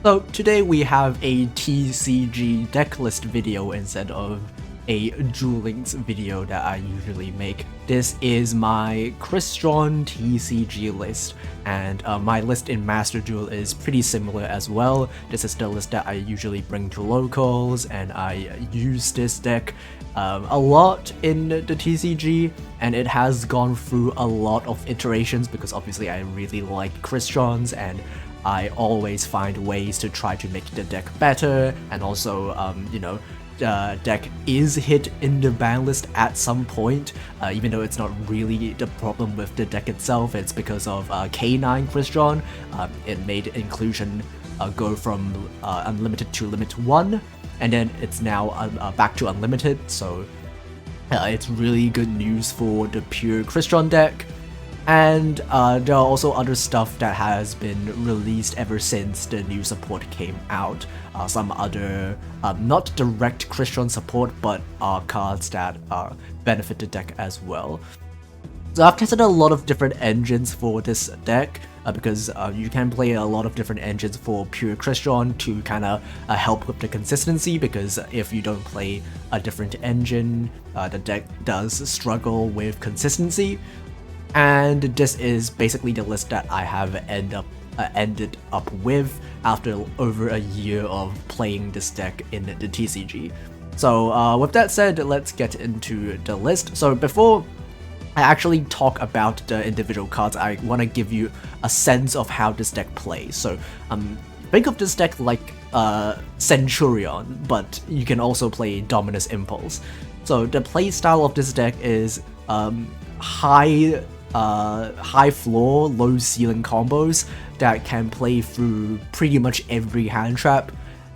So today we have a TCG deck list video instead of a Duel Links video that I usually make. This is my Crystron TCG list, and my list in Master Duel is pretty similar as well. This is the list that I usually bring to locals, and I use this deck a lot in the TCG, and it has gone through a lot of iterations because obviously I really like Crystrons, and I always find ways to try to make the deck better, and also, the deck is hit in the ban list at some point, even though it's not really the problem with the deck itself. It's because of K9 Crystron. It made inclusion go from unlimited to limit 1, and then it's now back to unlimited, so it's really good news for the pure Crystron deck. And there are also other stuff that has been released ever since the new support came out. Some other, not direct Crystron support, but cards that benefit the deck as well. So I've tested a lot of different engines for this deck, because you can play a lot of different engines for pure Crystron to kind of help with the consistency, because if you don't play a different engine, the deck does struggle with consistency. And this is basically the list that I have ended up with after over a year of playing this deck in the TCG. So with that said, let's get into the list. So before I actually talk about the individual cards, I want to give you a sense of how this deck plays. So think of this deck like Centurion, but you can also play Dominus Impulse. So the play style of this deck is high floor, low ceiling combos that can play through pretty much every hand trap.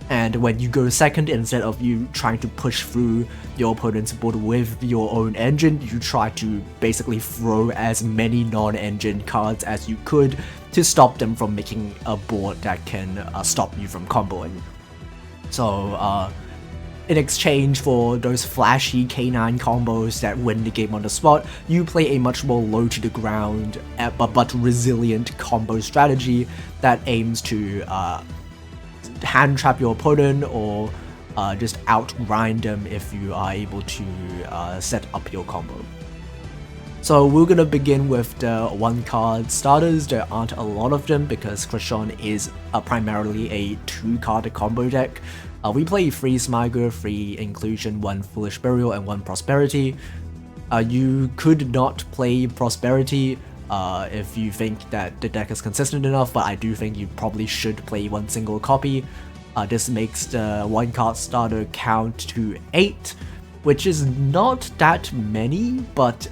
And when you go second, instead of you trying to push through your opponent's board with your own engine, you try to basically throw as many non-engine cards as you could to stop them from making a board that can stop you from comboing. So in exchange for those flashy K9 combos that win the game on the spot, you play a much more low to the ground but resilient combo strategy that aims to hand trap your opponent or just outgrind them if you are able to set up your combo. So we're gonna begin with the one card starters. There aren't a lot of them because Crystron is primarily a 2-card combo deck. We play 3 Smyger, 3 Inclusion, 1 Foolish Burial, and 1 Prosperity. You could not play Prosperity if you think that the deck is consistent enough, but I do think you probably should play 1 single copy. This makes the 1-card starter count to 8, which is not that many, but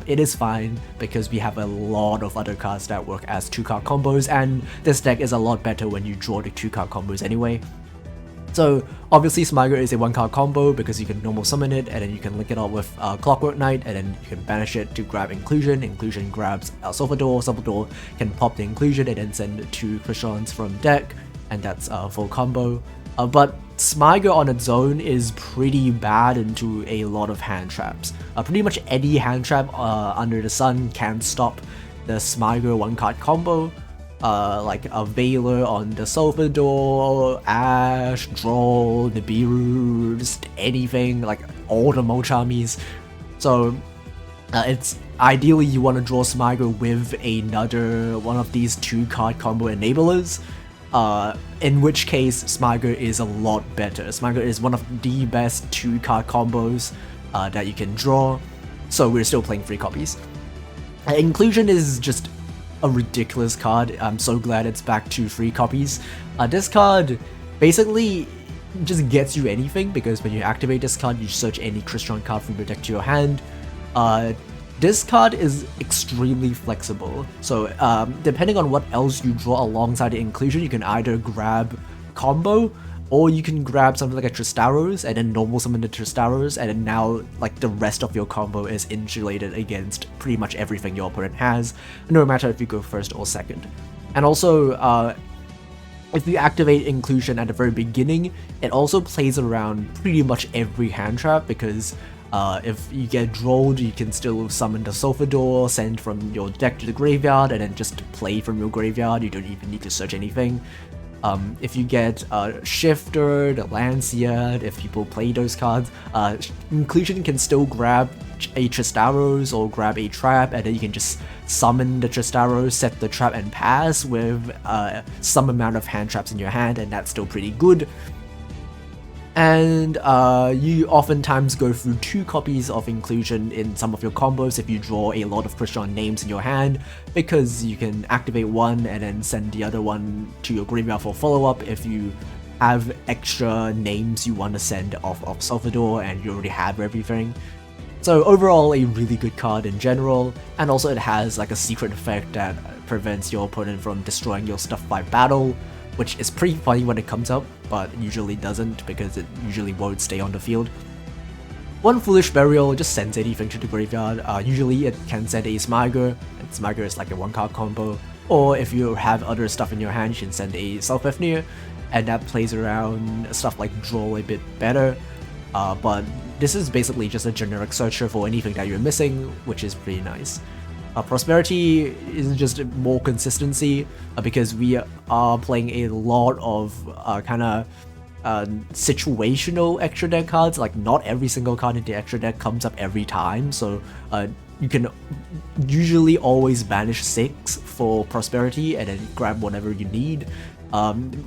it is fine because we have a lot of other cards that work as 2-card combos, and this deck is a lot better when you draw the 2-card combos anyway. So obviously Smyger is a 1-card combo because you can normal summon it, and then you can link it up with Clockwork Knight, and then you can banish it to grab Inclusion. Inclusion grabs Salvador. Salvador can pop the Inclusion and then send 2 Crystrons from deck, and that's a full combo. But Smyger on its own is pretty bad into a lot of hand traps. Pretty much any hand trap under the sun can stop the Smyger 1-card combo. Like a Veiler on the Salvador, Ash, Droll, Nibiru, just anything, like all the Mochamis. So it's ideally you want to draw Smyger with another one of these 2-card combo enablers, in which case Smyger is a lot better. Smyger is one of the best 2-card combos that you can draw, so we're still playing 3 copies. Inclusion is just a ridiculous card. I'm so glad it's back to 3 copies. This card basically just gets you anything, because when you activate this card, you search any Crystron card from your deck to your hand. This card is extremely flexible, so depending on what else you draw alongside the Inclusion, you can either grab combo, or you can grab something like a Tristaros and then normal summon the Tristaros, and then now like the rest of your combo is insulated against pretty much everything your opponent has, no matter if you go first or second. And also, if you activate Inclusion at the very beginning, it also plays around pretty much every hand trap, because if you get drolled, you can still summon the Salvador, send from your deck to the graveyard, and then just play from your graveyard. You don't even need to search anything. If you get Shifter, the Lancia, if people play those cards, Inclusion can still grab a Tristaros or grab a trap, and then you can just summon the Tristaros, set the trap, and pass with some amount of hand traps in your hand, and that's still pretty good. And you oftentimes go through 2 copies of Inclusion in some of your combos if you draw a lot of Crystron names in your hand, because you can activate one and then send the other one to your graveyard for follow-up if you have extra names you want to send off of Salvador and you already have everything. So overall, a really good card in general, and also it has like a secret effect that prevents your opponent from destroying your stuff by battle, which is pretty funny when it comes up, but usually doesn't because it usually won't stay on the field. One Foolish Burial just sends anything to the graveyard. Usually it can send a Smiger, and Smiger is like a 1-card combo, or if you have other stuff in your hand, you can send a Self-Fafnir, and that plays around stuff like draw a bit better. But this is basically just a generic searcher for anything that you're missing, which is pretty nice. Prosperity is just more consistency because we are playing a lot of situational extra deck cards. Like, not every single card in the extra deck comes up every time, so you can usually always banish 6 for Prosperity and then grab whatever you need.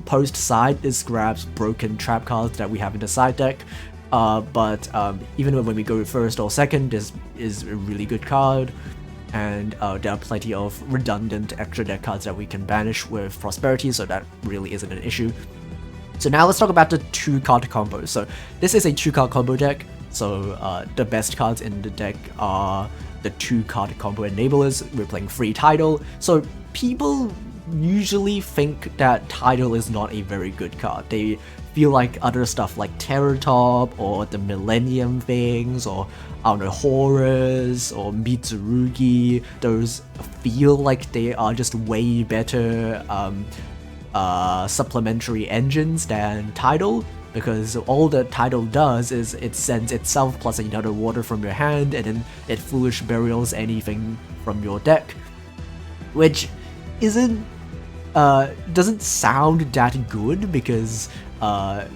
Post side, this grabs broken trap cards that we have in the side deck. But even when we go first or second, this is a really good card. And there are plenty of redundant extra deck cards that we can banish with Prosperity, so that really isn't an issue. So now let's talk about the 2-card combos. So this is a 2-card combo deck, so the best cards in the deck are the 2-card combo enablers. We're playing free Tidal, so people usually think that Tidal is not a very good card. They feel like other stuff like Terratop or the Millennium things, or I don't know, Horrors or Mitsurugi, those feel like they are just way better supplementary engines than Tidal, because all that Tidal does is it sends itself plus another water from your hand, and then it Foolish Burials anything from your deck, which doesn't sound that good, because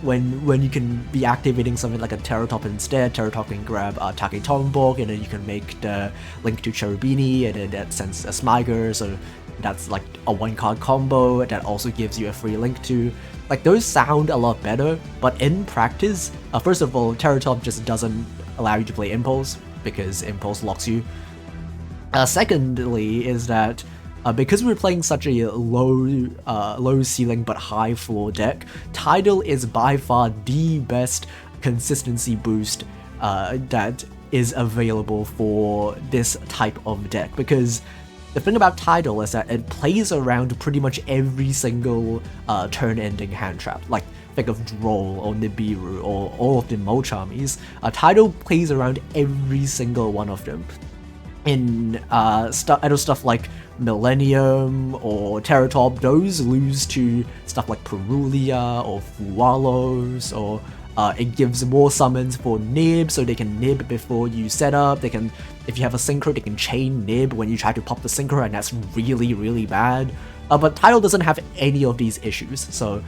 when you can be activating something like a Terratop instead, Terratop can grab Take Tomborg, and then you can make the link to Cherubini, and then that sends a Smiger, so that's like a 1-card combo that also gives you a free link to. Like, those sound a lot better, but in practice, first of all, Terratop just doesn't allow you to play Impulse, because Impulse locks you. Secondly is that because we're playing such a low ceiling but high floor deck, Tidal is by far the best consistency boost that is available for this type of deck, because the thing about Tidal is that it plays around pretty much every single turn-ending hand trap. Like, think of Droll or Nibiru or all of the Mochamis. Tidal plays around every single one of them. In stuff like Millennium or Terratop, those lose to stuff like Perulia or Fualos, or it gives more summons for Nib, so they can Nib before you set up. They can, if you have a Synchro, they can chain Nib when you try to pop the Synchro, and that's really, really bad. But Tidal doesn't have any of these issues, so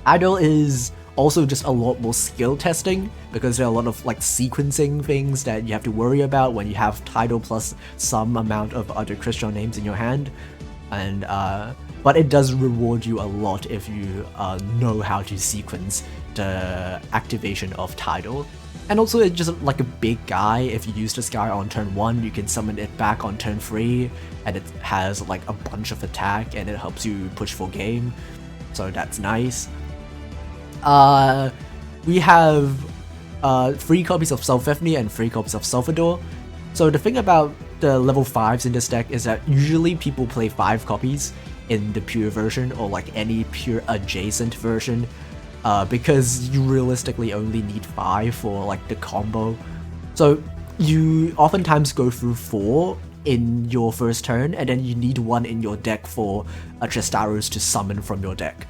Tidal is also just a lot more skill testing, because there are a lot of like sequencing things that you have to worry about when you have Tidal plus some amount of other Crystron names in your hand, and but it does reward you a lot if you know how to sequence the activation of Tidal. And also, it's just like a big guy. If you use this guy on turn 1, you can summon it back on turn 3, and it has like a bunch of attack, and it helps you push for game, so that's nice. We have 3 copies of Self-Fafnir and 3 copies of Salvador. So the thing about the level 5s in this deck is that usually people play 5 copies in the pure version, or like any pure adjacent version, because you realistically only need 5 for like the combo. So you oftentimes go through 4 in your first turn, and then you need 1 in your deck for Tristaros to summon from your deck.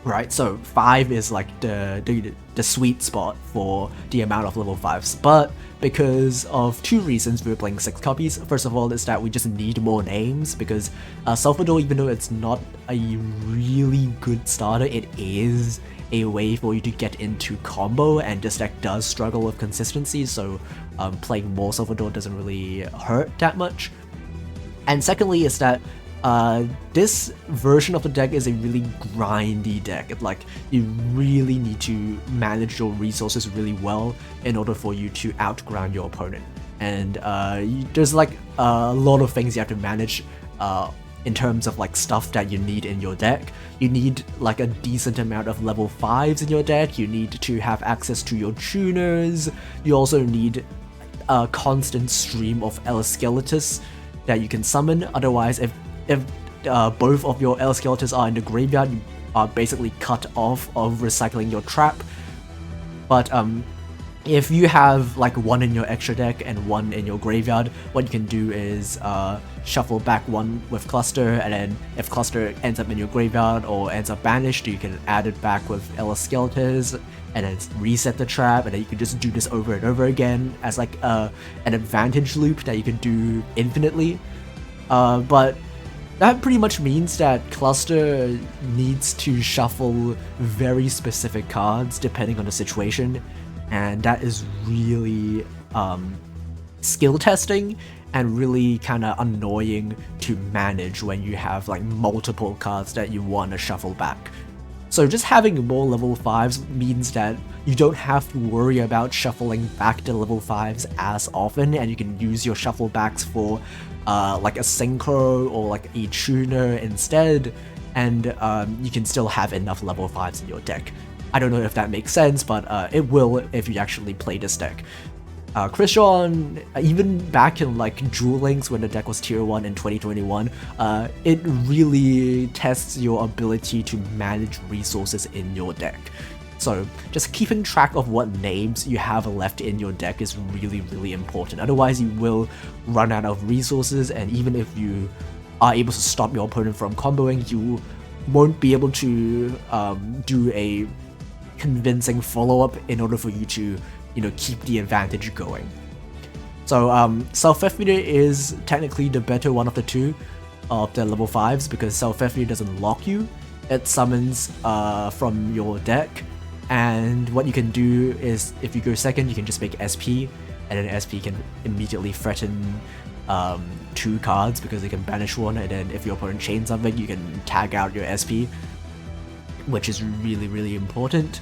right? So 5 is like the sweet spot for the amount of level 5s, but because of two reasons we're playing 6 copies. First of all is that we just need more names, because Salvador, even though it's not a really good starter, it is a way for you to get into combo, and this deck does struggle with consistency, so playing more Salvador doesn't really hurt that much. And secondly is that this version of the deck is a really grindy deck. Like, you really need to manage your resources really well in order for you to outgrind your opponent. And there's like a lot of things you have to manage in terms of like stuff that you need in your deck. You need like a decent amount of level 5s in your deck. You need to have access to your tuners. You also need a constant stream of Elskeletus that you can summon. Otherwise, if both of your Elskeletus are in the graveyard, you are basically cut off of recycling your trap. But if you have like one in your extra deck and one in your graveyard, what you can do is shuffle back one with Cluster, and then if Cluster ends up in your graveyard or ends up banished, you can add it back with Elskeletus and then reset the trap, and then you can just do this over and over again as like an advantage loop that you can do infinitely. But that pretty much means that Cluster needs to shuffle very specific cards depending on the situation, and that is really skill testing and really kind of annoying to manage when you have like multiple cards that you want to shuffle back. So just having more level 5s means that you don't have to worry about shuffling back the level 5s as often, and you can use your shuffle backs for like a synchro or like a tuner instead, and you can still have enough level 5s in your deck. I don't know if that makes sense, but it will if you actually play this deck. Crystron, even back in like Duel Links when the deck was tier 1 in 2021, it really tests your ability to manage resources in your deck. So just keeping track of what names you have left in your deck is really important. Otherwise you will run out of resources, and even if you are able to stop your opponent from comboing, you won't be able to do a convincing follow-up in order for you to, you know, keep the advantage going. So Self-Effida is technically the better one of the two of the level 5s, because Self-Effida doesn't lock you. It summons from your deck, and what you can do is if you go second, you can just make SP, and then SP can immediately threaten 2 cards because they can banish one, and then if your opponent chains something, you can tag out your SP, which is really important.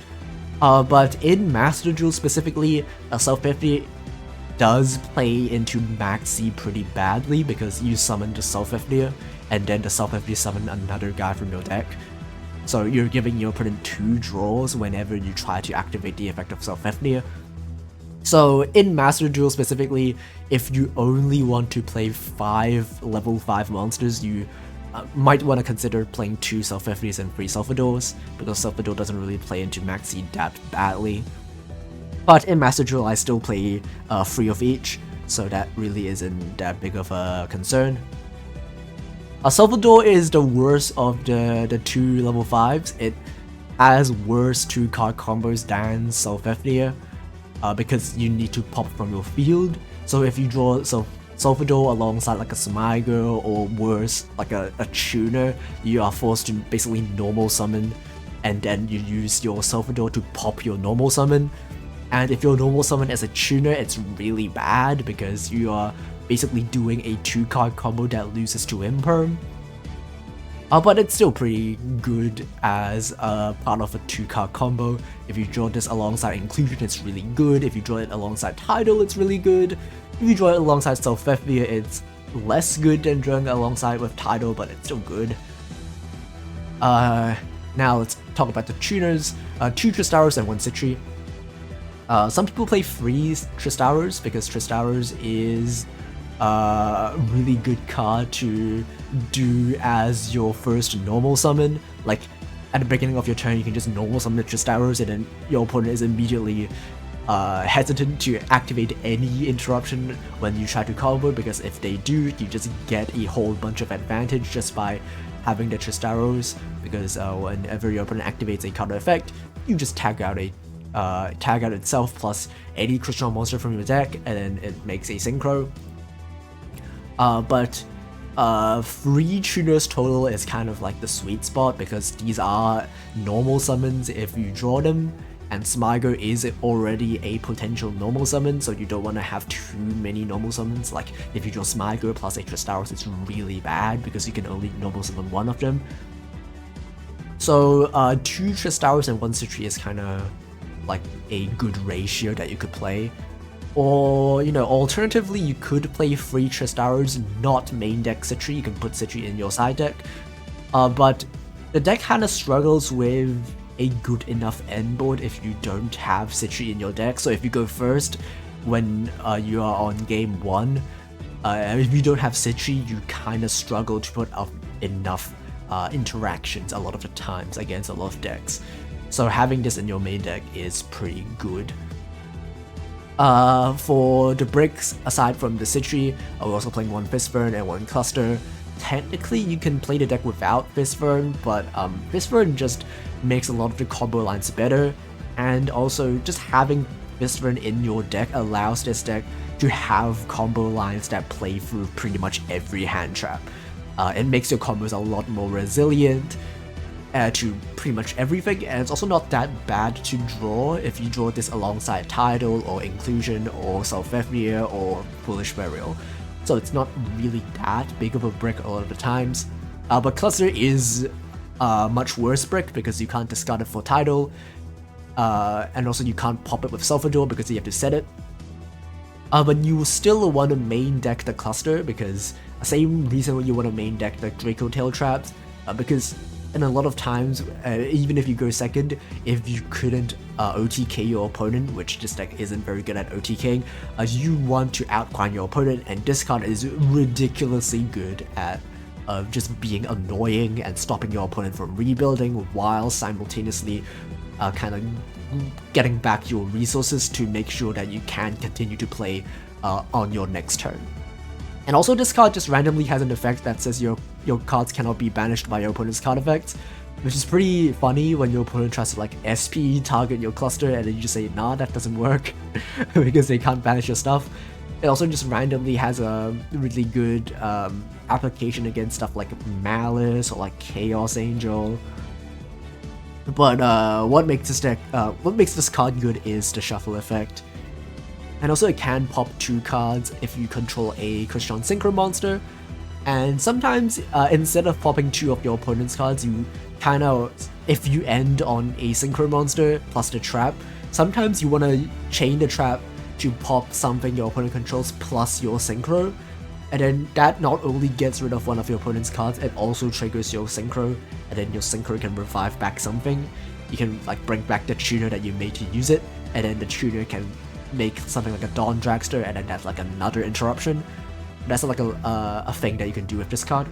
But in Master Duel specifically, Self-Effida does play into Max C pretty badly, because you summon the Self-Effida, and then the Self-Effida summon another guy from your deck. So you're giving your opponent 2 draws whenever you try to activate the effect of Self-Effida. So in Master Duel specifically, if you only want to play 5 level 5 monsters, you might want to consider playing 2 Self-Effidas and 3 Salvadors, because Salvador doesn't really play into Maxi that badly. But in Master Duel, I still play 3 of each, so that really isn't that big of a concern. Salvador is the worst of the 2 level 5s. It has worse 2-card combos than Self-Effida, because you need to pop from your field. So if you draw Salvador alongside like a Smiger, or worse, like a tuner, you are forced to basically normal summon, and then you use your Salvador to pop your normal summon. And if your normal summon as a tuner, it's really bad, because you are basically doing a 2-card combo that loses to Imperm. But it's still pretty good as a part of a 2-card combo. If you draw this alongside Inclusion, it's really good. If you draw it alongside Tidal, it's really good. If you draw it alongside Self-Effida, it's less good than drawing alongside with Tidal, but it's still good. Now let's talk about the tuners. 2 Tristaros and 1 Citri. Some people play 3 Tristaros because Tristaros is a really good card to do as your first normal summon. Like, at the beginning of your turn, you can just normal summon the Tristaros, and then your opponent is immediately hesitant to activate any interruption when you try to combo, because if they do, you just get a whole bunch of advantage just by having the Tristaros, because whenever your opponent activates a counter effect, you just tag out itself plus any Crystron monster from your deck, and then it makes a synchro. But 3 tuners total is kind of like the sweet spot, because these are normal summons if you draw them, and Smigo is already a potential normal summon, so you don't want to have too many normal summons. Like if you draw Smigo plus a Tristaros, it's really bad because you can only normal summon 1 of them. So 2 Tristaros and 1 Citri is kind of like a good ratio that you could play. Or, you know, alternatively, you could play 3 Tristaros, not main deck Citri. You can put Citri in your side deck. But the deck kind of struggles with a good enough end board if you don't have Citri in your deck. So if you go first when you are on game 1, if you don't have Citri, you kind of struggle to put up enough interactions a lot of the times against a lot of decks. So having this in your main deck is pretty good. For the bricks, aside from the Citri, we're also playing 1 Fistburn and 1 Cluster. Technically, you can play the deck without Fistburn, but Fistburn just makes a lot of the combo lines better, and also just having Fistburn in your deck allows this deck to have combo lines that play through pretty much every hand trap. It makes your combos a lot more resilient to pretty much everything, and it's also not that bad to draw if you draw this alongside Tidal or Inclusion or Self-Ephria or Foolish Burial. So it's not really that big of a brick a lot of the times. But Cluster is much worse brick because you can't discard it for Tidal, and also you can't pop it with Sulfur because you have to set it. But you still want to main deck the Cluster, because same reason why you want to main deck the Draco Tail traps, because and a lot of times, even if you go second, if you couldn't OTK your opponent, which this deck isn't very good at OTKing, you want to outgrind your opponent, and this card is ridiculously good at just being annoying and stopping your opponent from rebuilding, while simultaneously kind of getting back your resources to make sure that you can continue to play on your next turn. And also, this card just randomly has an effect that says your cards cannot be banished by your opponent's card effects, which is pretty funny when your opponent tries to like SP target your Cluster, and then you just say, nah, that doesn't work, because they can't banish your stuff. It also just randomly has a really good application against stuff like Malice or like Chaos Angel. But what makes this card good is the shuffle effect. And also it can pop 2 cards if you control a Crystron Synchro monster. And sometimes, instead of popping 2 of your opponent's cards, you kind of, if you end on a Synchro monster plus the trap, sometimes you want to chain the trap to pop something your opponent controls plus your Synchro. And then that not only gets rid of one of your opponent's cards, it also triggers your Synchro, and then your Synchro can revive back something. You can like bring back the tuner that you made to use it, and then the tuner can make something like a Dawn Dragster, and then that's like another interruption. That's like a thing that you can do with this card.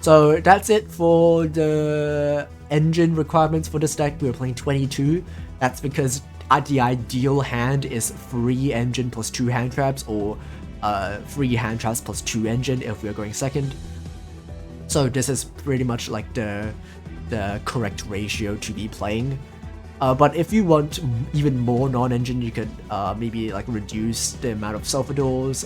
So that's it for the engine requirements for this deck. We're playing 22. That's because the ideal hand is 3 engine plus 2 hand traps, or 3 hand traps plus 2 engine if we're going second. So this is pretty much like the correct ratio to be playing. But if you want even more non-engine, you could maybe like reduce the amount of Sulfur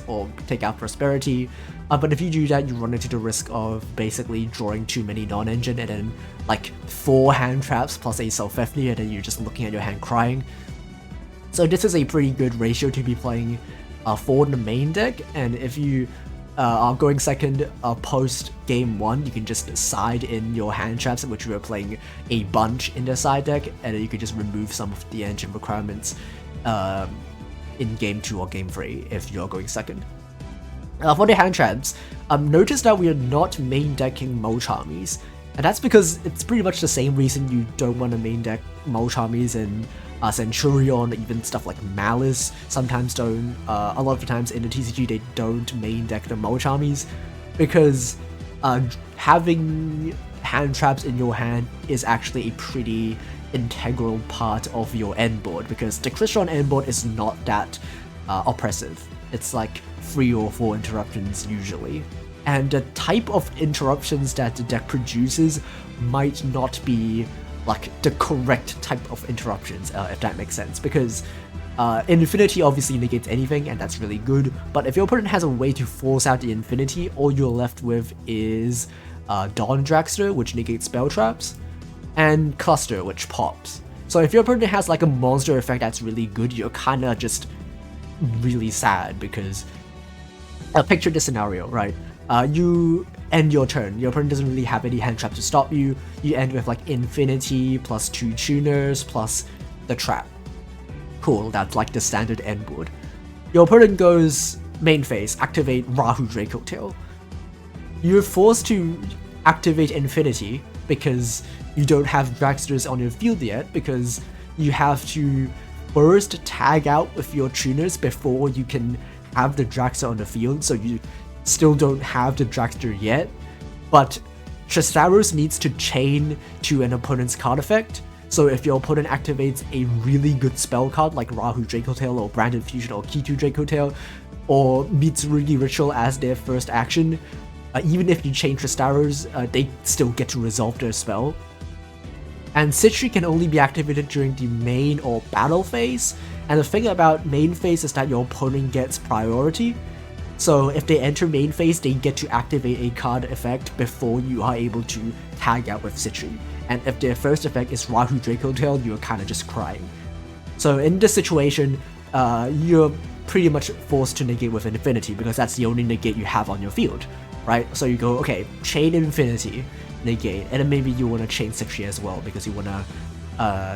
or take out Prosperity. But if you do that, you run into the risk of basically drawing too many non-engine, and then like 4 hand traps plus a Self-Ephria, and then you're just looking at your hand crying. So this is a pretty good ratio to be playing for the main deck. And if you are going second post game 1, you can just side in your hand traps, which we are playing a bunch in the side deck, and then you can just remove some of the engine requirements in game 2 or game 3 if you're going second. For the hand traps, notice that we are not main decking Molcharmies, and that's because it's pretty much the same reason you don't want to main deck Molcharmies and Centurion, even stuff like Malice sometimes don't. A lot of the times in the TCG they don't main deck the Molcharmies, because having hand traps in your hand is actually a pretty integral part of your end board, because the Crystron end board is not that oppressive. It's like 3 or 4 interruptions usually. and the type of interruptions that the deck produces might not be like the correct type of interruptions, if that makes sense, because Infinity obviously negates anything, and that's really good, but if your opponent has a way to force out the Infinity, all you're left with is Dawn Dragster, which negates spell traps, and Cluster, which pops. So if your opponent has like a monster effect that's really good, you're kinda just really sad, because picture this scenario, right? You end your turn, your opponent doesn't really have any hand trap to stop you, you end with like Infinity plus 2 tuners plus the trap. Cool, that's like the standard end board. Your opponent goes main phase, activate Rahu Draco Tail. You're forced to activate Infinity because you don't have Dragsters on your field yet, because you have to first tag out with your tuners before you can have the Dragster on the field, so you still don't have the Dragster yet. But Tristaros needs to chain to an opponent's card effect, so if your opponent activates a really good spell card like Rahu Draco Tail or Branded Fusion or Kitu Draco Tail, or Mitsurugi Ritual as their first action, even if you chain Tristaros, they still get to resolve their spell. And Citri can only be activated during the main or battle phase, and the thing about main phase is that your opponent gets priority. So if they enter main phase, they get to activate a card effect before you are able to tag out with Citri. And if their first effect is Rahu Draco Tail, you're kind of just crying. So in this situation, you're pretty much forced to negate with Infinity, because that's the only negate you have on your field, right? So you go, okay, chain Infinity, negate, and then maybe you want to chain Citri as well, because you want to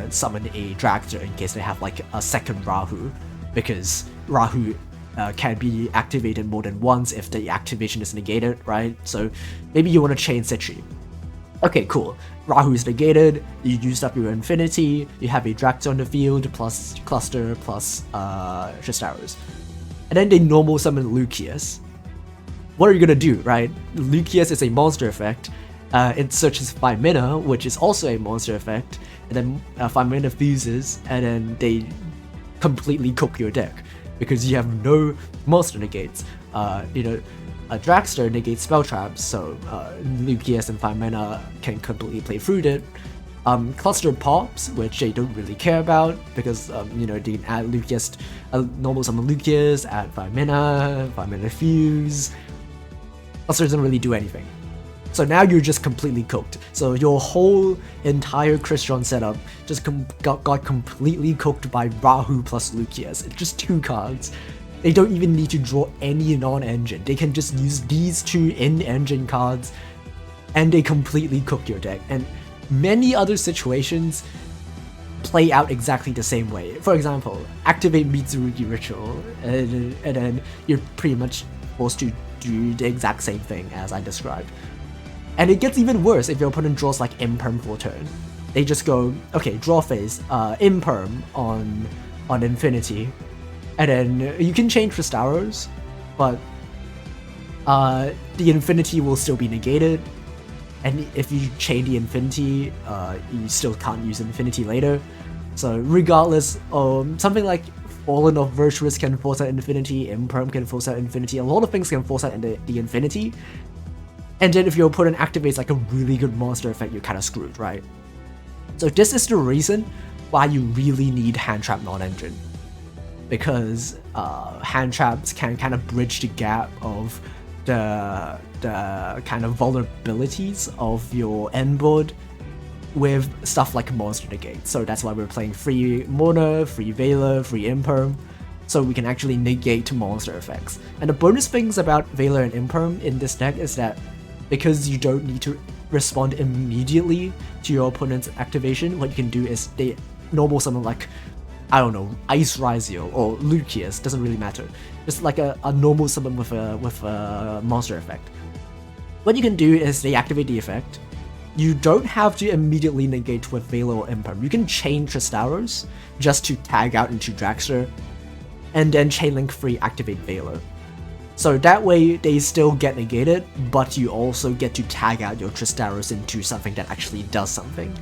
summon a Dragster in case they have like a second Rahu, because Rahu can be activated more than once if the activation is negated, right? So maybe you want to chain Citri. Okay, cool. Rahu is negated, you used up your Infinity, you have a Dragster on the field, plus Cluster, plus Tristaros. And then they normal summon Lucius. What are you gonna do, right? Lucius is a monster effect. It searches 5 mana, which is also a monster effect, and then 5 mana fuses, and then they completely cook your deck, because you have no monster negates. A Dragster negates spell traps, so Lucius and 5 mana can completely play through it. Cluster pops, which they don't really care about, because they can add Lucius, normal summon Lucius, add 5 mana fuse. Cluster doesn't really do anything. So now you're just completely cooked. So your whole entire Crystron setup just got completely cooked by Rahu plus Lucius. It's just 2 cards. They don't even need to draw any non-engine. They can just use these 2 in-engine cards, and they completely cook your deck. And many other situations play out exactly the same way. For example, activate Mitsurugi Ritual, and then you're pretty much forced to do the exact same thing as I described. And it gets even worse if your opponent draws like Imperm for turn. They just go, okay, draw phase, Imperm on Infinity, and then you can change Tristaros, but the Infinity will still be negated, and if you chain the Infinity, you still can't use Infinity later. So regardless, something like Fallen of Virtuous can force out Infinity, Imperm can force out Infinity, a lot of things can force out the Infinity. And then if your opponent activates like a really good monster effect, you're kind of screwed, right? So this is the reason why you really need hand trap non-engine, because hand traps can kind of bridge the gap of the kind of vulnerabilities of your end board with stuff like monster negate. So that's why we're playing free Mona, free Veiler, free Imperm, so we can actually negate monster effects. And the bonus things about Veiler and Imperm in this deck is that because you don't need to respond immediately to your opponent's activation, what you can do is they normal summon like, I don't know, Ice Rizio or Lucius, doesn't really matter. Just like a normal summon with a monster effect. What you can do is they activate the effect. You don't have to immediately negate with Veiler or Imperm. You can chain Tristaros just to tag out into Dragster, and then chainlink free activate Veiler. So that way they still get negated, but you also get to tag out your Tristaros into something that actually does something.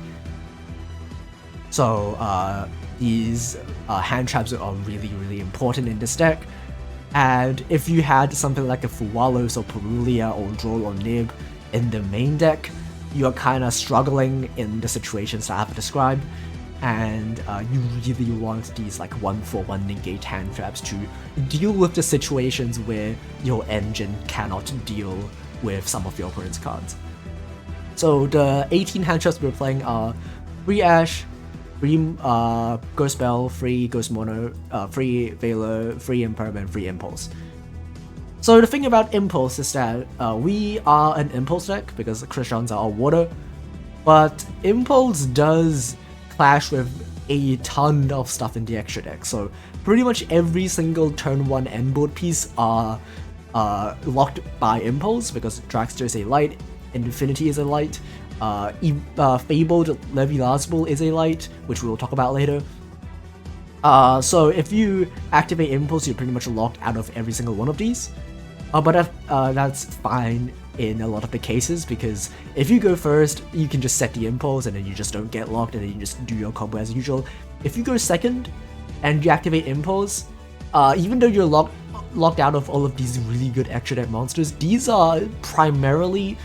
So these hand traps are really, really important in this deck. And if you had something like a Fuwalos or Perulia or Droll or Nib in the main deck, you're kind of struggling in the situations that I've described, and you really want these like 1/1 negate hand traps to deal with the situations where your engine cannot deal with some of your opponent's cards. So the 18 hand traps we're playing are 3 Ash, 3 Ghost Bell, 3 Ghost Mono, 3 Veiler, 3 Imperm, and 3 Impulse. So the thing about Impulse is that we are an Impulse deck because Crystrons are all water, but Impulse does clash with a ton of stuff in the extra deck. So pretty much every single turn 1 endboard piece are locked by Impulse because Dragster is a light, Infinity is a light, Fabled Levilasable is a light, which we will talk about later. So if you activate Impulse, you're pretty much locked out of every single one of these. But that's fine in a lot of the cases, because if you go first, you can just set the Impulse and then you just don't get locked and then you just do your combo as usual. If you go second and you activate Impulse, even though you're locked out of all of these really good extra deck monsters, these are primarily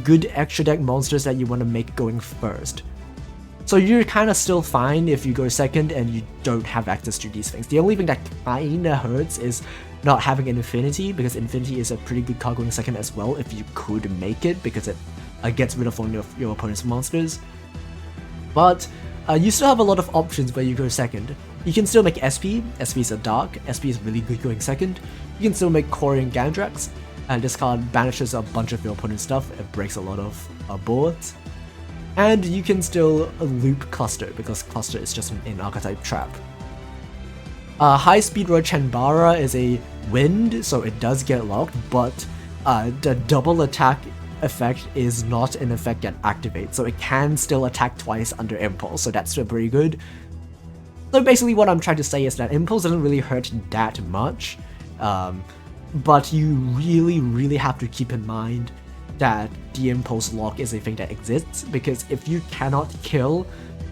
good extra deck monsters that you want to make going first. So you're kind of still fine if you go second and you don't have access to these things. The only thing that kinda hurts is not having an Infinity, because Infinity is a pretty good card going second as well if you could make it, because it gets rid of one of your opponent's monsters. But you still have a lot of options where you go second. You can still make SP. SP is a dark. SP is really good going second. You can still make Corian Gandrax, and this card banishes a bunch of your opponent's stuff. It breaks a lot of boards. And you can still loop Cluster, because Cluster is just an archetype trap. High Speed Road Chanbara is a wind, so it does get locked, but the double attack effect is not an effect that activates, so it can still attack twice under Impulse, so that's still pretty good. So basically what I'm trying to say is that Impulse doesn't really hurt that much, but you really have to keep in mind that the Impulse lock is a thing that exists, because if you cannot kill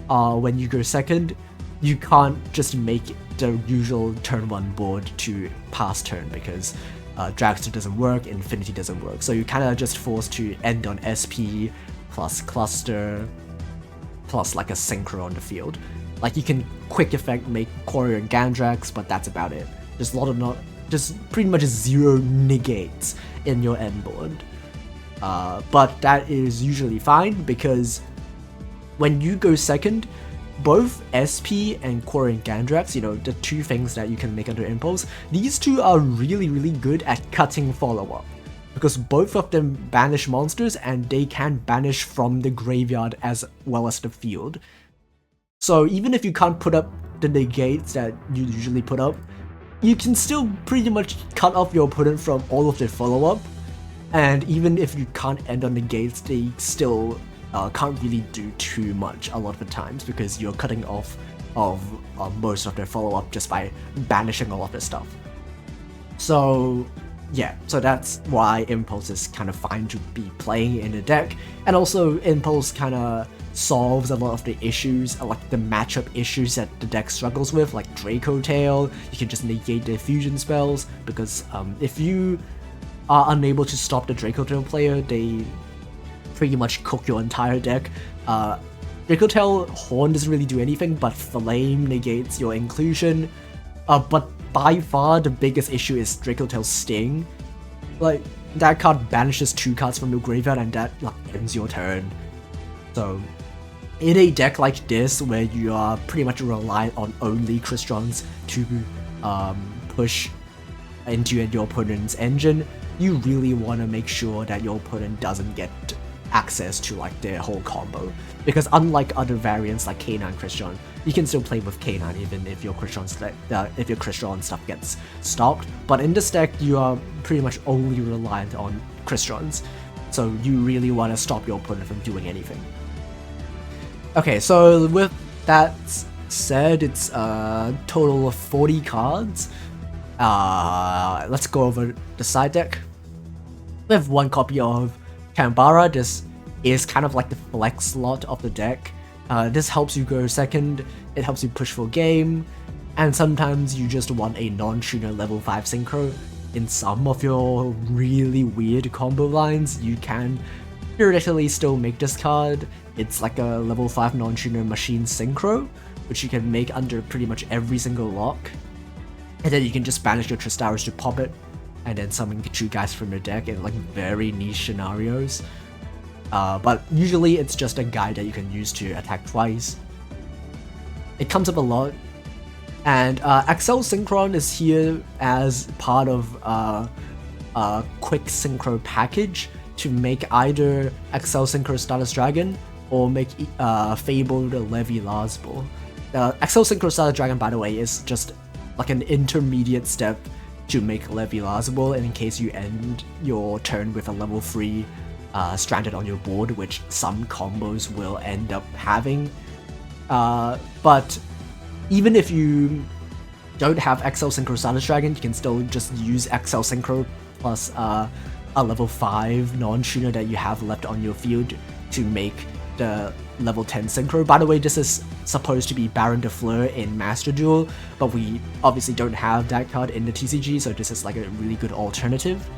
when you go second, you can't just make the usual turn 1 board to pass turn, because Dragster doesn't work, Infinity doesn't work, so you're kind of just forced to end on SP plus Cluster plus like a Synchro on the field. Like you can quick effect make Courier and Gandrax, but that's about it. There's a lot of just pretty much 0 negates in your end board. But that is usually fine, because when you go second, both SP and Courier and Gandrax, you know, the 2 things that you can make under Impulse, these 2 are really good at cutting follow-up, because both of them banish monsters and they can banish from the graveyard as well as the field. So even if you can't put up the negates that you usually put up, you can still pretty much cut off your opponent from all of their follow-up, and even if you can't end on negates, they still can't really do too much a lot of the times, because you're cutting off of most of their follow-up just by banishing all of their stuff. So yeah, so that's why Impulse is kind of fine to be playing in the deck, and also Impulse kind of solves a lot of the issues, like the matchup issues that the deck struggles with, like Draco Tail. You can just negate their fusion spells, because if you are unable to stop the Draco Tail player, they pretty much cook your entire deck. Draco Tail Horn doesn't really do anything, but Flame negates your inclusion. But by far the biggest issue is Draco Tail Sting. Like, that card banishes 2 cards from your graveyard and that like ends your turn. So in a deck like this, where you are pretty much reliant on only Crystrons to push into your opponent's engine, you really want to make sure that your opponent doesn't get access to like their whole combo, because unlike other variants like K9 Crystron, you can still play with K9 even if your Crystron stuff gets stopped. But in this deck, you are pretty much only reliant on Crystrons, so you really want to stop your opponent from doing anything. Okay, so with that said, it's a total of 40 cards. Let's go over the side deck. We have 1 copy of Chanbara. This is kind of like the flex slot of the deck. This helps you go second, it helps you push for game, and sometimes you just want a non-tuner level 5 synchro. In some of your really weird combo lines, you can theoretically still make this card. It's like a level 5 non-tuner machine synchro, which you can make under pretty much every single lock. And then you can just banish your Tristaros to pop it, and then summon 2 guys from your deck in like very niche scenarios. But usually it's just a guy that you can use to attack twice. It comes up a lot. And Accel Synchron is here as part of a quick synchro package to make either Accel Synchro Stardust Dragon or make Fable the Levy Lazball. Accel Synchro Stardust Dragon, by the way, is just like an intermediate step to make Levy Lazball in case you end your turn with a level 3 stranded on your board, which some combos will end up having. But even if you don't have Accel Synchro Stardust Dragon, you can still just use Accel Synchro plus a level 5 non-tuner that you have left on your field to make the level 10 synchro. By the way, this is supposed to be Baron de Fleur in Master Duel, but we obviously don't have that card in the TCG, so this is like a really good alternative.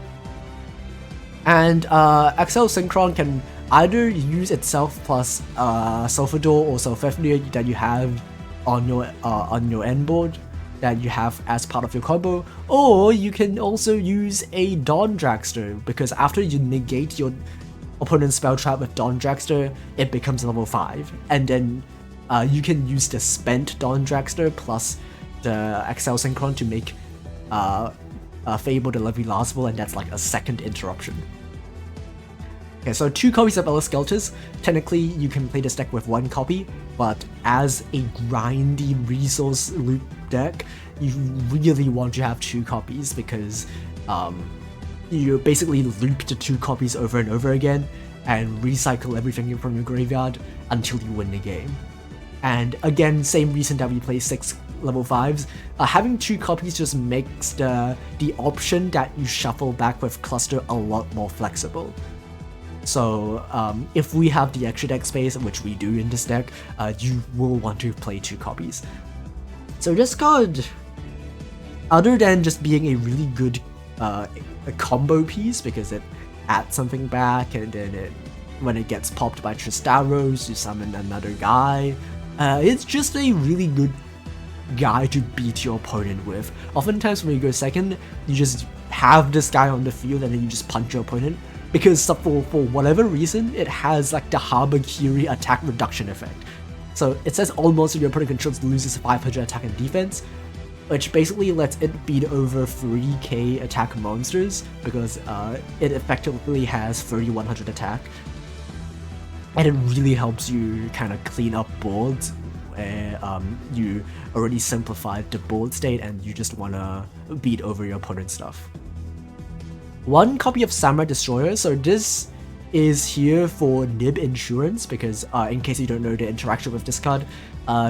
And Accel Synchron can either use itself plus Sulfador or Sulfefnir that you have on your end board that you have as part of your combo, or you can also use a Dawn Dragster, because after you negate your opponent's spell trap with Dawn Dragster, it becomes level 5, and then you can use the spent Dawn Dragster plus the Accel Synchron to make Fable the Levy Lazball, and that's like a second interruption. Okay, so 2 copies of Ella Skelters. Technically, you can play this deck with 1 copy, but as a grindy resource loop deck, you really want to have 2 copies because you basically loop the 2 copies over and over again and recycle everything from your graveyard until you win the game. And again, same reason that we play 6 level 5s, having 2 copies just makes the option that you shuffle back with Cluster a lot more flexible. So if we have the extra deck space, which we do in this deck, you will want to play 2 copies. So this card, other than just being a really good a combo piece because it adds something back, and then when it gets popped by Tristaros, you summon another guy, it's just a really good guy to beat your opponent with. Oftentimes when you go second, you just have this guy on the field and then you just punch your opponent, because for whatever reason, it has like the Harbakiri attack reduction effect. So it says all monsters your opponent controls loses 500 attack and defense, which basically lets it beat over 3k attack monsters, because it effectively has 3100 attack. And it really helps you kind of clean up boards where you already simplified the board state and you just want to beat over your opponent's stuff. 1 copy of Samurai Destroyer. So this is here for Nib Insurance, because in case you don't know the interaction with this card,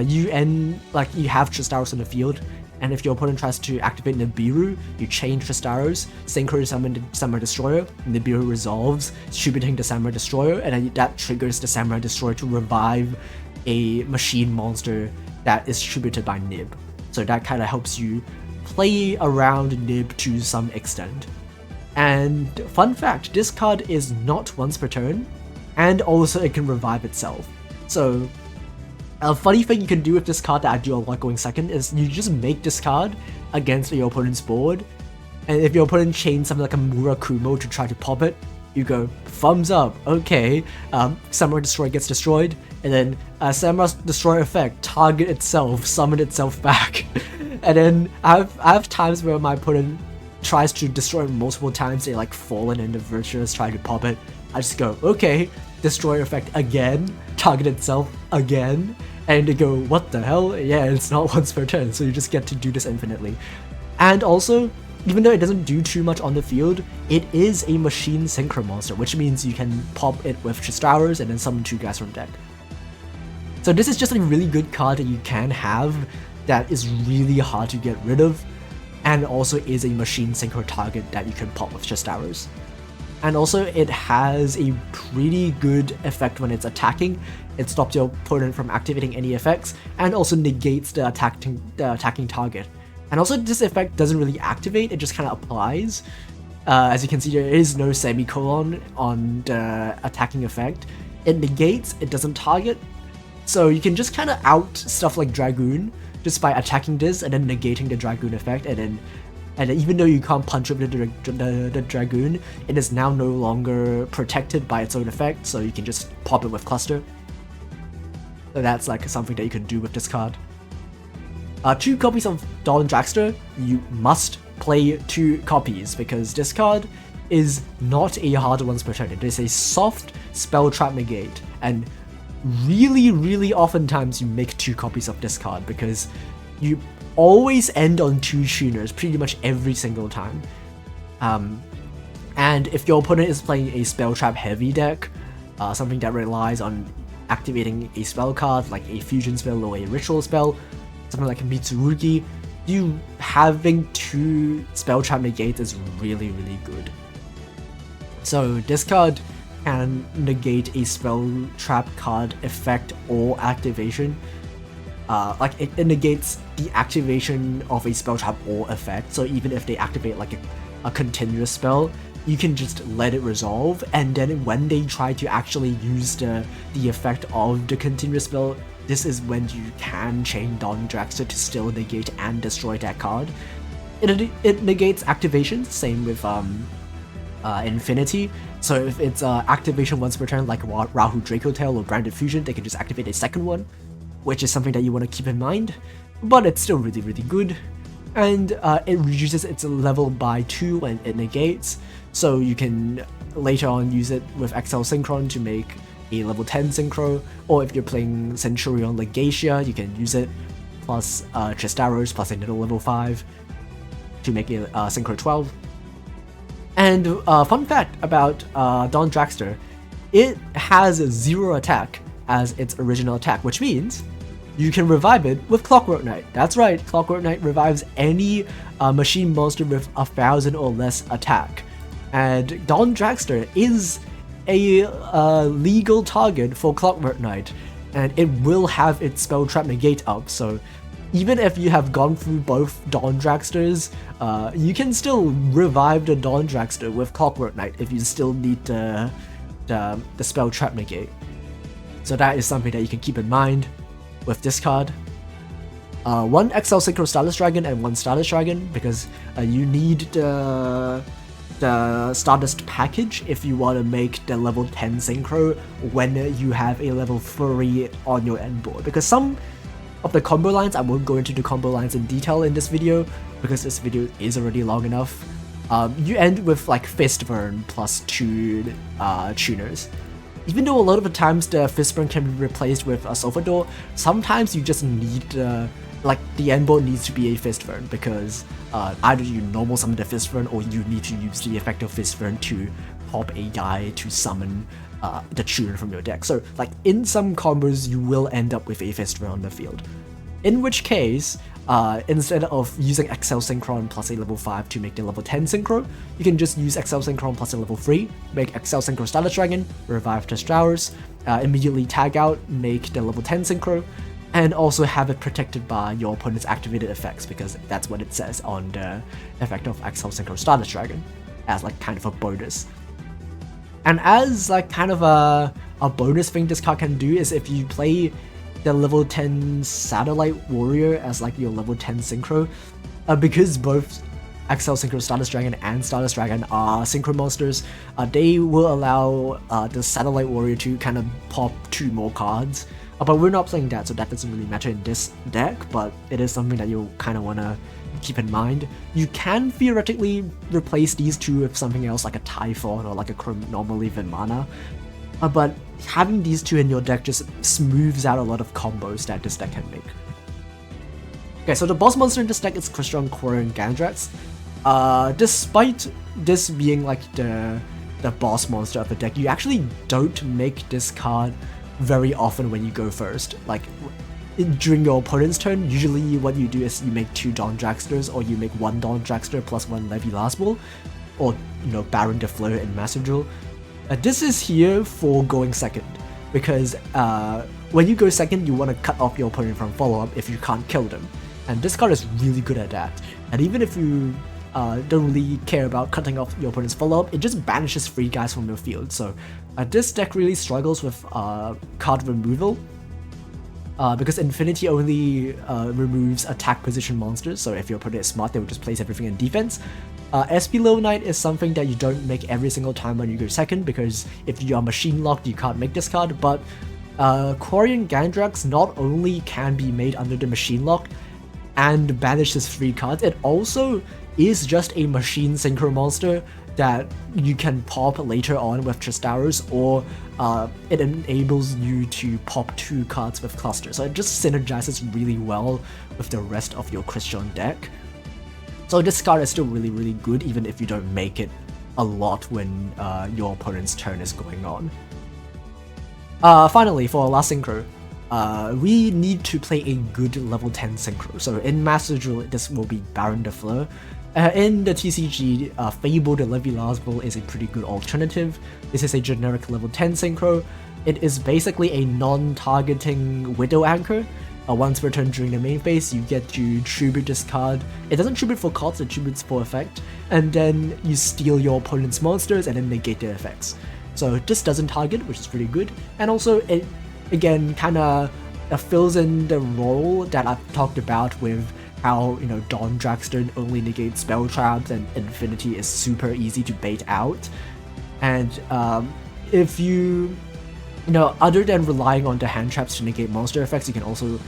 you have Tristaros on the field, and if your opponent tries to activate Nibiru, you chain Tristaros, synchro summon the Samurai Destroyer, Nibiru resolves, distributing the Samurai Destroyer, and then that triggers the Samurai Destroyer to revive a machine monster that is distributed by Nib. So that kind of helps you play around Nib to some extent. And fun fact, this card is not once per turn, and also it can revive itself. So a funny thing you can do with this card that I do a lot going second is you just make this card against your opponent's board, and if your opponent chains something like a Murakumo to try to pop it, you go thumbs up, okay, Samurai Destroyer gets destroyed, and then Samurai Destroyer effect, target itself, summon itself back. And then I have times where my opponent tries to destroy it multiple times, they like fallen and the Virtuous try to pop it. I just go, okay, Destroyer effect again, target itself again, and they go, what the hell? Yeah, it's not once per turn, so you just get to do this infinitely. And also, even though it doesn't do too much on the field, it is a machine synchro monster, which means you can pop it with Tristaros and then summon 2 guys from deck. So this is just a really good card that you can have that is really hard to get rid of, and also is a machine synchro target that you can pop with Tristaros. And also it has a pretty good effect when it's attacking, It stops your opponent from activating any effects, and also negates the attacking target. And also this effect doesn't really activate, it just kind of applies. As you can see, there is no semicolon on the attacking effect. It negates, it doesn't target, so you can just kind of out stuff like Dragoon just by attacking this and then negating the Dragoon effect, and even though you can't punch over the Dragoon, it is now no longer protected by its own effect, so you can just pop it with Cluster. So that's like something that you can do with this card. 2 copies of Dawn Dragster, you must play 2 copies because this card is not a hard once per turn. It is a soft spell trap negate, and really oftentimes you make 2 copies of this card because you always end on 2 tuners pretty much every single time. And if your opponent is playing a spell trap heavy deck, something that relies on activating a spell card like a fusion spell or a ritual spell, something like Mitsurugi, you having 2 spell trap negates is really good. So this card can negate a spell trap card effect or activation. Like it negates the activation of a spell trap or effect, so even if they activate like a continuous spell, you can just let it resolve, and then when they try to actually use the effect of the continuous spell, this is when you can chain Dawn Dragster to still negate and destroy that card. It negates activation, same with Infinity. So if it's activation once per turn like Rahu Draco Tail or Branded Fusion, they can just activate a second one, which is something that you want to keep in mind, but it's still really good. And it reduces its level by 2 when it negates, so you can later on use it with XL Synchron to make a level 10 Synchro, or if you're playing Centurion Legacia, you can use it plus Tristaros plus another level 5 to make a Synchro 12. And fun fact about Dawn Dragster, it has 0 attack as its original attack, which means you can revive it with Clockwork Knight. That's right, Clockwork Knight revives any machine monster with 1,000 or less attack. And Dawn Dragster is a legal target for Clockwork Knight, and it will have its spell trap negate up, so even if you have gone through both Dawn Dragsters, you can still revive the Dawn Dragster with Clockwork Knight if you still need the spell trap negate. So that is something that you can keep in mind with this card. 1 XL Synchro Stardust Dragon and 1 Stardust Dragon, because you need the Stardust package if you want to make the level 10 Synchro when you have a level 3 on your end board. Because some of the combo lines, I won't go into the combo lines in detail in this video, because this video is already long enough. You end with like Fistburn plus 2 tuners. Even though a lot of the times the Fistburn can be replaced with a Sofador, sometimes you just need like the end board needs to be a Fistburn, because either you normal summon the Fistburn or you need to use the effect of Fistburn to pop a guy to summon the tuner from your deck. So like in some combos you will end up with a Fistburn on the field. In which case, instead of using XL Synchron plus a level 5 to make the level 10 Synchro, you can just use XL Synchron plus a level 3, make XL Synchro Stardust Dragon, revive Tristaros, immediately tag out, make the level 10 Synchro, and also have it protected by your opponent's activated effects, because that's what it says on the effect of XL Synchro Stardust Dragon, as like kind of a bonus. And as like kind of a bonus thing this card can do is if you play the level 10 Satellite Warrior as like your level 10 Synchro, because both XL Synchro Stardust Dragon and Stardust Dragon are Synchro monsters, they will allow the Satellite Warrior to kind of pop 2 more cards. But we're not playing that, so that doesn't really matter in this deck, but it is something that you kind of want to keep in mind. You can theoretically replace these 2 with something else like a Typhon or like a Chronomaly Vimana, but having these 2 in your deck just smooths out a lot of combos that this deck can make. Okay, so the boss monster in this deck is Crystron, Quarian, Gandrax. Despite this being like the boss monster of the deck, you actually don't make this card very often when you go first. Like during your opponent's turn, usually what you do is you make 2 Dawn Dragsters, or you make 1 Dawn Dragster plus 1 Levy Last Ball, or Baron de Fleur in Master Duel. This is here for going second. because when you go second, you want to cut off your opponent from follow-up if you can't kill them. And this card is really good at that. And even if you don't really care about cutting off your opponent's follow-up, it just banishes free guys from your field. So this deck really struggles with card removal, because Infinity only removes attack position monsters, so if your opponent is smart, they will just place everything in defense. SP Low Knight is something that you don't make every single time when you go second, because if you are machine locked, you can't make this card, but Quarian Gandrax not only can be made under the machine lock and banishes free cards, it also is just a machine synchro monster that you can pop later on with Tristaros, or it enables you to pop 2 cards with Cluster, so it just synergizes really well with the rest of your Crystron deck. So this card is still really good, even if you don't make it a lot when your opponent's turn is going on. Finally, for our last synchro, we need to play a good level 10 synchro. So in Master Duel, this will be Baron de Fleur. In the TCG, Fable the Levilasble is a pretty good alternative. This is a generic level 10 synchro. It is basically a non-targeting Widow Anchor. Once returned during the main phase, you get to tribute this card. It doesn't tribute for cards, it tributes for effect, and then you steal your opponent's monsters and then negate their effects. So this doesn't target, which is pretty good, and also it, again, kinda fills in the role that I've talked about with how, you know, Dawn Dragster only negates spell traps and Infinity is super easy to bait out. And if you know, other than relying on the hand traps to negate monster effects, you can also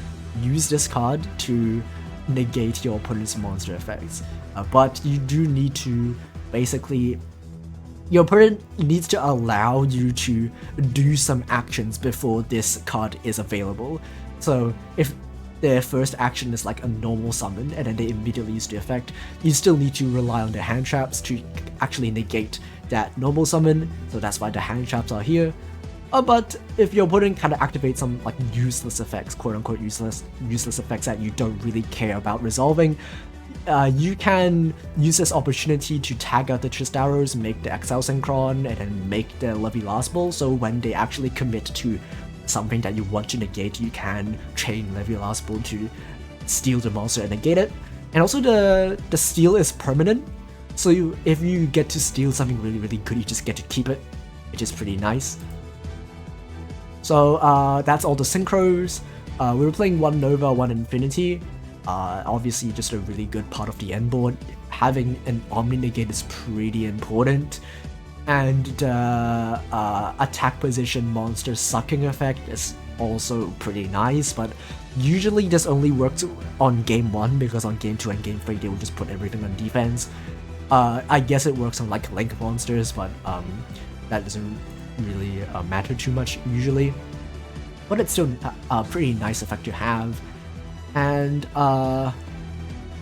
use this card to negate your opponent's monster effects. But you do need to basically, your opponent needs to allow you to do some actions before this card is available. So if their first action is like a normal summon and then they immediately use the effect, you still need to rely on the hand traps to actually negate that normal summon, so that's why the hand traps are here. But if your opponent kind of activates some like useless effects, quote-unquote useless effects that you don't really care about resolving, you can use this opportunity to tag out the Tristaros, make the Exile Synchron, and then make the Levilasble, so when they actually commit to something that you want to negate, you can chain Levilasble to steal the monster and negate it. And also the steal is permanent, so if you get to steal something really good, you just get to keep it, which is pretty nice. So that's all the synchros. We were playing 1 Nova, 1 Infinity. Obviously just a really good part of the end board. Having an Omni Negate is pretty important. And the attack position monster sucking effect is also pretty nice, but usually this only works on game 1, because on game 2 and game 3 they will just put everything on defense. I guess it works on like Link monsters, but that doesn't really matter too much usually, but it's still a pretty nice effect to have. And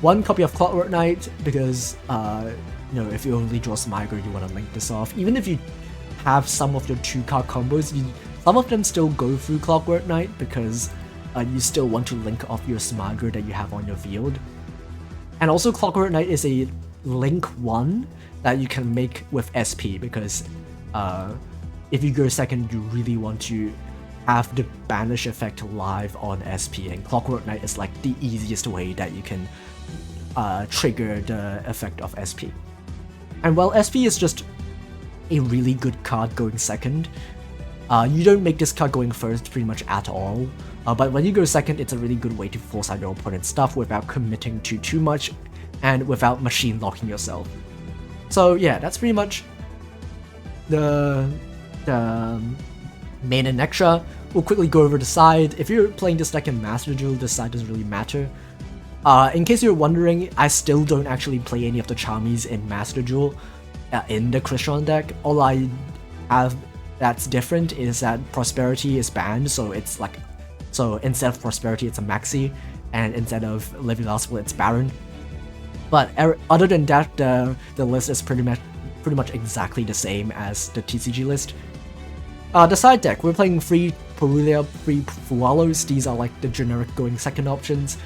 1 copy of Clockwork Knight, because you know, if you only draw Smiger, you want to link this off. Even if you have some of your 2-card combos, some of them still go through Clockwork Knight, because you still want to link off your Smiger that you have on your field. And also Clockwork Knight is a link 1 that you can make with SP, because if you go second, you really want to have the banish effect live on SP, and Clockwork Knight is like the easiest way that you can trigger the effect of SP. And while SP is just a really good card going second, you don't make this card going first pretty much at all, but when you go second, it's a really good way to force out your opponent's stuff without committing to too much and without machine locking yourself. So yeah, that's pretty much the main and extra. We'll quickly go over the side. If you're playing this deck in Master Duel, this side doesn't really matter. In case you're wondering, I still don't actually play any of the Charmies in Master Duel in the Crystron deck. All I have that's different is that Prosperity is banned, so it's like, so instead of Prosperity it's a Maxi, and instead of Levilasble it's Baron. But other than that, the list is pretty much exactly the same as the TCG list. The side deck, we're playing 3 Purulia, 3 Fualos. These are like the generic going second options.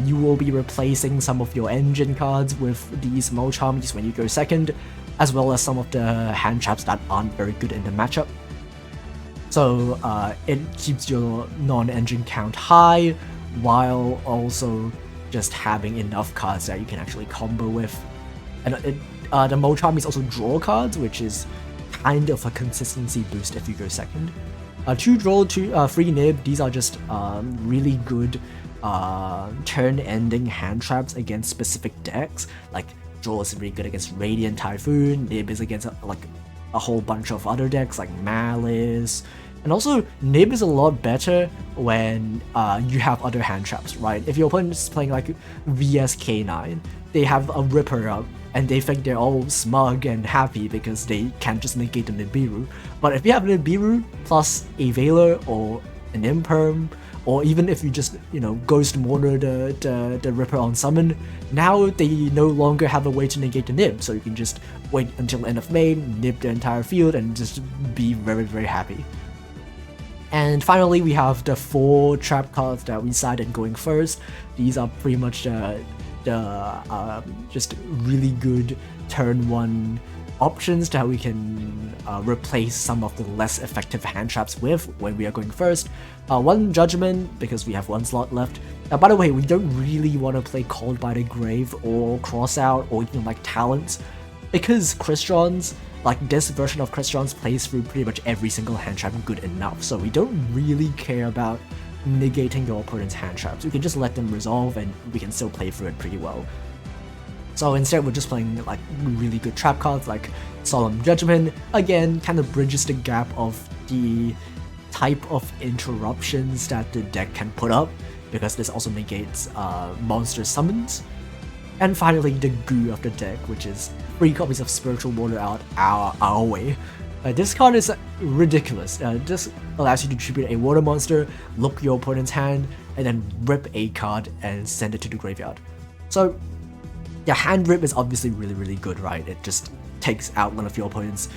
You will be replacing some of your engine cards with these Molcharmies when you go second, as well as some of the hand traps that aren't very good in the matchup. So it keeps your non-engine count high while also just having enough cards that you can actually combo with. And the Molcharm is also draw cards, which is kind of a consistency boost if you go second. 2 draw, 3 nib, these are just really good turn-ending hand traps against specific decks. Like, draw is really good against Radiant Typhoon, nib is against like a whole bunch of other decks like Malice, and also nib is a lot better when you have other hand traps, right? If your opponent is playing like VSK9, they have a Ripper up, and they think they're all smug and happy because they can't just negate the Nibiru. But if you have a Nibiru plus a Veiler or an Imperm, or even if you just, Ghost Mourner the Ripper on summon, now they no longer have a way to negate the Nib, so you can just wait until end of main, nib the entire field, and just be very, very happy. And finally, we have the 4 trap cards that we decided going first. These are pretty much just really good turn 1 options that we can replace some of the less effective hand traps with when we are going first. 1 Judgment, because we have 1 slot left. By the way, we don't really want to play Called by the Grave or Crossout or even like Talents, because Crystrons, like this version of Crystrons, plays through pretty much every single hand trap good enough, so we don't really care about negating your opponent's hand traps. We can just let them resolve and we can still play through it pretty well. So instead we're just playing like really good trap cards like Solemn Judgment. Again, kind of bridges the gap of the type of interruptions that the deck can put up, because this also negates monster summons. And finally, the goo of the deck, which is 3 copies of Spiritual Water out our way. This card is ridiculous. This allows you to tribute a water monster, look your opponent's hand, and then rip a card and send it to the graveyard. So, yeah, hand rip is obviously really, really good, right? It just takes out one of your opponent's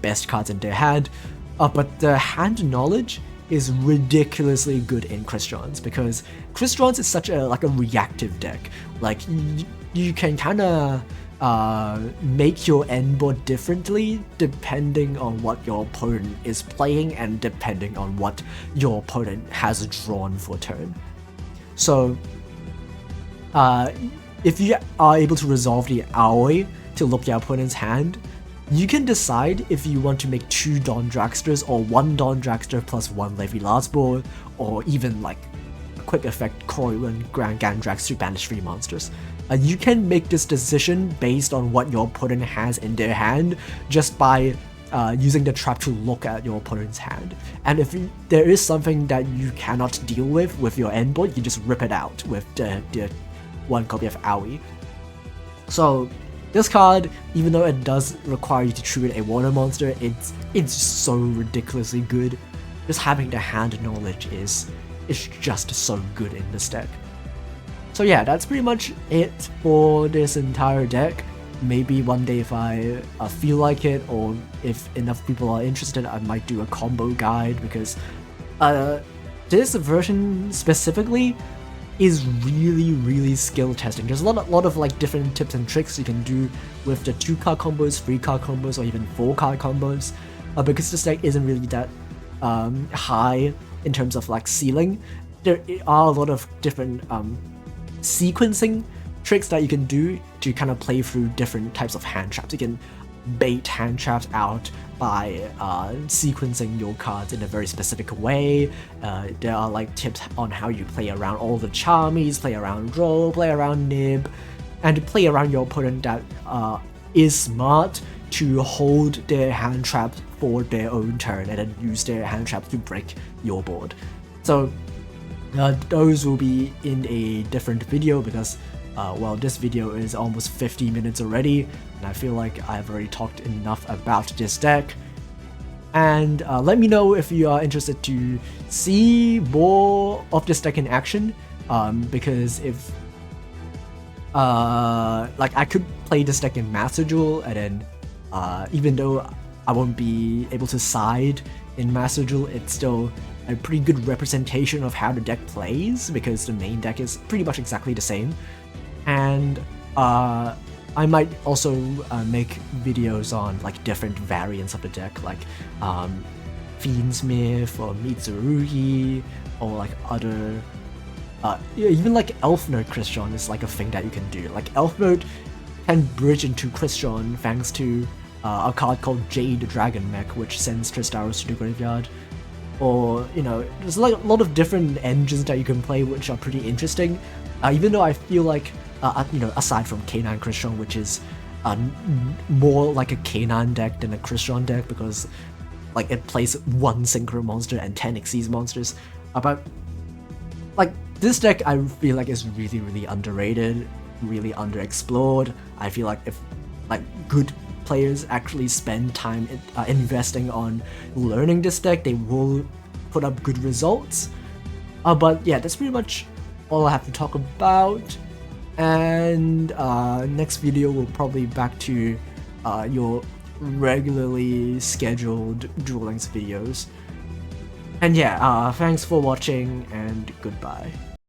best cards in their hand. But the hand knowledge is ridiculously good in Crystrons, because Crystrons is such a reactive deck. Like, you can kind of make your end board differently depending on what your opponent is playing and depending on what your opponent has drawn for turn. So if you are able to resolve the Aoi to look your opponent's hand, you can decide if you want to make 2 Dawn Dragsters or 1 Dawn Dragster plus 1 Levy last board, or even like a quick effect Korriban Grand Gandrax to banish 3 monsters. You can make this decision based on what your opponent has in their hand just by using the trap to look at your opponent's hand. And if there is something that you cannot deal with your end board, you just rip it out with the 1 copy of Aoi. So this card, even though it does require you to tribute a water monster, it's so ridiculously good. Just having the hand knowledge is just so good in this deck. So yeah, that's pretty much it for this entire deck. Maybe one day if I feel like it, or if enough people are interested, I might do a combo guide, because this version specifically is really, really skill testing. There's a lot of like different tips and tricks you can do with the 2-card combos, 3-card combos, or even 4-card combos. Because this deck isn't really that high in terms of like ceiling, there are a lot of different sequencing tricks that you can do to kind of play through different types of hand traps. You can bait hand traps out by sequencing your cards in a very specific way. There are like tips on how you play around all the charmies, play around draw, play around nib, and play around your opponent that is smart to hold their hand traps for their own turn and then use their hand traps to break your board. So those will be in a different video, because well, this video is almost 50 minutes already, and I feel like I've already talked enough about this deck. And let me know if you are interested to see more of this deck in action, because if like I could play this deck in Master Duel, and then even though I won't be able to side in Master Duel, it's still a pretty good representation of how the deck plays, because the main deck is pretty much exactly the same. And I might also make videos on like different variants of the deck, like Fiendsmith or Mitsurugi or like other yeah, even like Elf Mode Crystron is like a thing that you can do. Like Elf Mode can bridge into Crystron thanks to a card called Jade Dragon Mech, which sends Tristaros to the graveyard. Or, you know, there's like a lot of different engines that you can play which are pretty interesting. Even though I feel like, you know, aside from K9 Crystron, which is more like a K9 deck than a Crystron deck because like it plays 1 Synchro monster and 10 Xyz monsters. But like this deck I feel like is really underrated, really underexplored. I feel like if like good players actually spend time investing on learning this deck, they will put up good results. But yeah, that's pretty much all I have to talk about. And next video will probably back to your regularly scheduled Duel Links videos. And yeah, thanks for watching and goodbye.